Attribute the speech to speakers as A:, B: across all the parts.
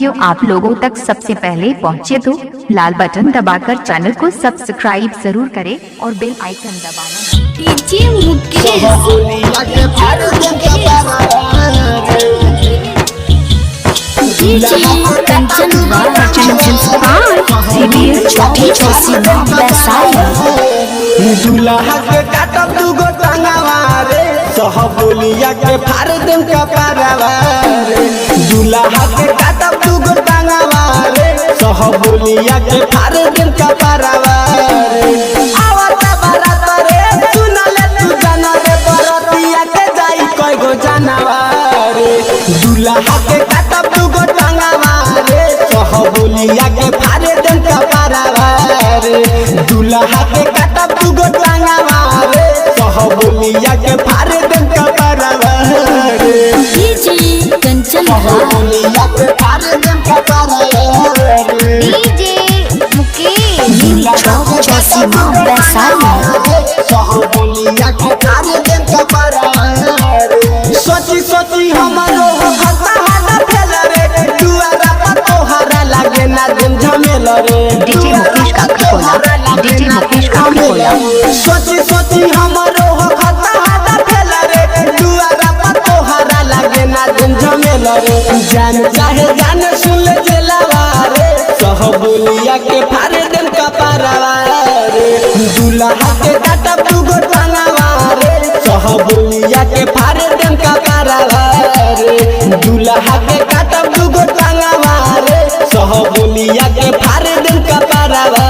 A: Video आप लोगों तक सबसे पहले पहुंचे तो लाल बटन दबाकर चैनल को सब्सक्राइब जरूर करें और बेल आइकन दबाना।
B: डीजे मुकेश डीजे कंचन
C: दूल्हा के काटब दूगो टंगवा रे सहबोलिया के फाड़ देम कपड़वा रे। दूल्हा के काटब दूगो टंगवा रे सहबोलिया के फाड़ देम कपड़वा रे। आवत बारात रे सुन ले तू जाना रे बरतिया के जाई कई गो जानवा रे। दूल्हा के काटब दूगो टंगवा रे सहबोलिया के फाड़ देम कपड़वा रे। दूल्हा के काटब दूगो टंगवा रे सहबोलिया के फाड़ देम कपड़वा रे।
B: डीजे कंचन
C: सहबोलिया के फाड़ देम कपड़वा रे।
B: डीजे मुकेश
C: सहबोलिया के फाड़ देम कपड़वा रे। सोची सोची हमारो हता हता फेल रे दुआरा पर तोहरा लागे ना दिन झमेल रे।
A: DJ Mukesh Kakadkola, DJ Mukesh Kakadkola.
C: सोची सोची हमारो हता हता फेल रे दुआरा पर तोहरा लागे ना दिन झमेल रे। जान चाहे जान सुन ले जेलावा रे सहबोलिया के फाड़ देम कपड़वा रे। दूल्हा के काटब दूगो टंगवा रे सहबोलिया के फाड़ देम कपड़वा रे। दूल्हा के काटब दूगो टंगवा रे सहबोलिया के फाड़ देम कपड़वा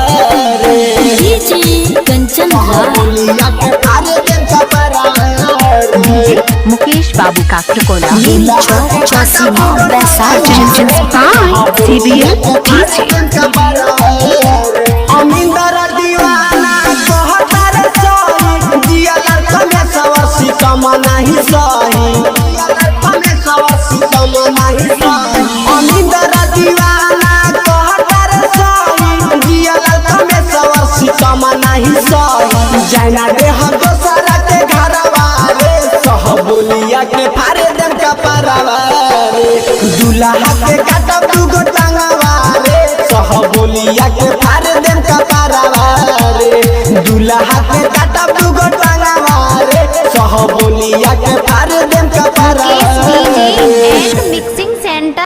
C: रे।
B: डीजे कंचन
C: सहबोलिया के फाड़ देम कपड़वा रे।
A: डीजे मुकेश बाबू काकड़कोला।
C: अमिंदर दीवाना कहता रे सही जिया लड़का में सवसी कम नहीं सही। अमिंदर दीवाना कहता रे सही जिया लड़का में सवसी कम नहीं सही। जाना दे हम दोसरा के घरवा रे सहबोलिया के फाड़ देम कपड़वा रे। दूल्हा के काटब दूगो टंगवा रे सहबोलिया के फाड़ देम कपड़वा रे। दूल्हा के काटब दूगो टंगवा रे सहबोलिया के फाड़ देम कपड़वा रे।